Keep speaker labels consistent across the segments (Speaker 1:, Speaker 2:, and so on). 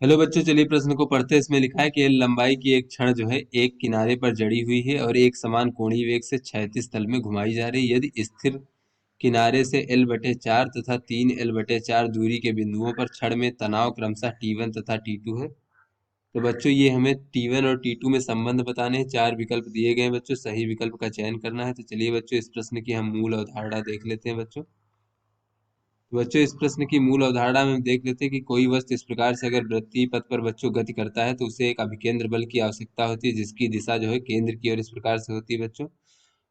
Speaker 1: Hello बच्चों, चलिए प्रश्न को पढ़ते हैं। इसमें लिखा है कि लंबाई की एक छड़ जो है एक किनारे पर जड़ी हुई है और एक समान कोणीय वेग से क्षैतिज तल में घुमाई जा रही है। यदि स्थिर किनारे से L/4 तथा 3L/4 दूरी के बिंदुओं पर छड़ में तनाव क्रमशः T1 तथा T2 है। तो बच्चों ये हमें T1 और T2 में संबंध बताने हैं। चार विकल्प दिए गए हैं बच्चों, सही विकल्प का चयन करना है। तो चलिए बच्चों इस प्रश्न की हम मूल अवधारणा देख लेते हैं बच्चों। तो बच्चों इस प्रश्न की मूल अवधारणा में हम देख लेते हैं कि कोई वस्तु इस प्रकार से अगर वृत्तीय पथ पर बच्चों गति करता है तो उसे एक अभिकेंद्र बल की आवश्यकता होती है, जिसकी दिशा जो है केंद्र की ओर इस प्रकार से होती है बच्चों।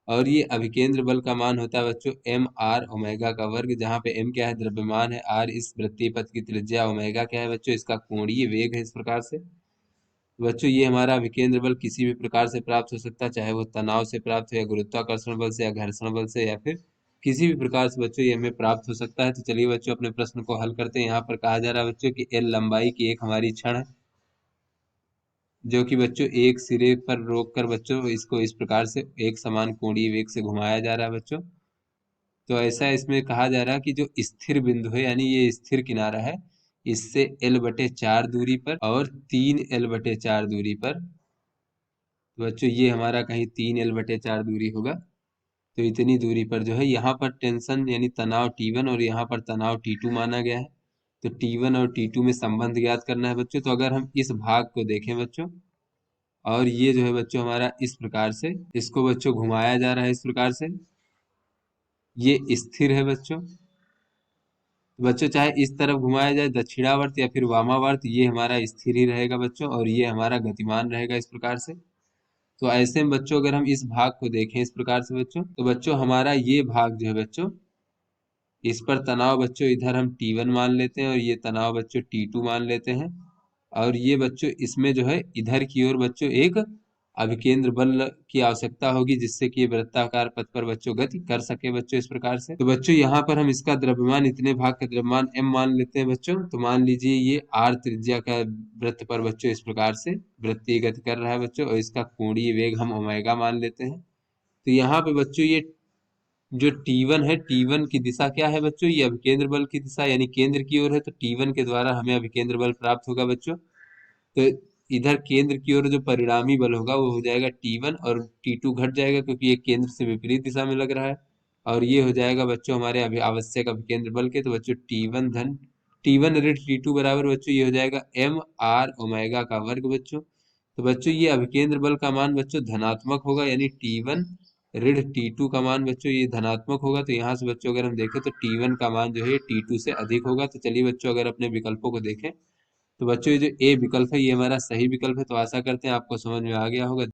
Speaker 1: और ये अभिकेंद्र बल का मान होता है बच्चों M/R ओमेगा का वर्ग, जहाँ पे M क्या है, द्रव्यमान है, R इस वृत्तीय पथ की त्रिज्या, ओमेगा क्या है बच्चों, इसका कोणीय वेग है इस प्रकार से। तो बच्चों ये हमारा विकेंद्र बल किसी भी प्रकार से प्राप्त हो सकता है, चाहे वो तनाव से प्राप्त हो या गुरुत्वाकर्षण बल से या घर्षण बल से या फिर किसी भी प्रकार से बच्चों ये हमें प्राप्त हो सकता है। तो चलिए बच्चों अपने प्रश्न को हल करते हैं। यहाँ पर कहा जा रहा है बच्चों कि एल लंबाई की एक हमारी छड़ है, जो कि बच्चों एक सिरे पर रोक कर बच्चों इसको इस प्रकार से एक समान कोणीय वेग से घुमाया जा रहा है बच्चों। तो ऐसा इसमें कहा जा रहा है कि जो स्थिर बिंदु है, यानी ये स्थिर किनारा है, इससे L/4 दूरी पर और 3L/4 दूरी पर, तो बच्चों ये हमारा कहीं 3L/4 दूरी होगा। तो इतनी दूरी पर जो है यहाँ पर टेंशन यानी तनाव T1 और यहाँ पर तनाव T2 माना गया है। तो T1 और T2 में संबंध ज्ञात करना है बच्चों। तो अगर हम इस भाग को देखें बच्चों, और ये जो है बच्चों हमारा इस प्रकार से इसको बच्चों घुमाया जा रहा है इस प्रकार से, ये स्थिर है बच्चों। तो बच्चों चाहे इस तरफ घुमाया जाए दक्षिणावर्त या फिर वामावर्त, ये हमारा स्थिर ही रहेगा बच्चों और ये हमारा गतिमान रहेगा इस प्रकार से। तो ऐसे में बच्चों अगर हम इस भाग को देखें इस प्रकार से बच्चों, तो बच्चों हमारा ये भाग जो है बच्चों, इस पर तनाव बच्चों इधर हम T1 मान लेते हैं और ये तनाव बच्चों T2 मान लेते हैं। और ये बच्चों इसमें जो है इधर की ओर बच्चों एक अभिकेंद्र बल की आवश्यकता होगी, जिससे कि ये वृत्ताकार पथ पर बच्चों गति कर सके बच्चों इस प्रकार से। तो बच्चों यहाँ पर हम इसका द्रव्यमान, इतने भाग का द्रव्यमान M मान लेते हैं बच्चों। तो मान लीजिए ये R त्रिज्या का वृत्त पर बच्चों इस प्रकार से वृत्तीय गति कर रहा है बच्चों, और इसका कोणीय वेग हम ओमेगा मान लेते हैं। तो यहाँ पे बच्चों ये जो T1 है, T1 की दिशा क्या है बच्चों, ये अभिकेंद्र बल की दिशा यानी केंद्र की ओर है। तो T1 के द्वारा हमें अभिकेंद्र बल प्राप्त होगा बच्चों। तो इधर केंद्र की ओर जो परिणामी बल होगा वो हो जाएगा T1, और T2 घट जाएगा क्योंकि ये केंद्र से विपरीत दिशा में लग रहा है। और ये हो जाएगा बच्चों हमारे अभी आवश्यक अभिकेंद्र बल के। तो बच्चों T1 ऋण T2 बराबर बच्चों ये हो जाएगा M/R का वर्ग बच्चों। तो बच्चों ये अभिकेंद्र बल का मान बच्चों धनात्मक होगा, यानी T1 ऋण T2 का मान बच्चों ये धनात्मक होगा। तो यहाँ से बच्चों अगर हम देखें तो T1 का मान जो है T2 से अधिक होगा। तो चलिए बच्चों अगर अपने विकल्पों को देखें, तो बच्चों ये जो ए विकल्प है ये हमारा सही विकल्प है। तो आशा करते हैं आपको समझ में आ गया होगा।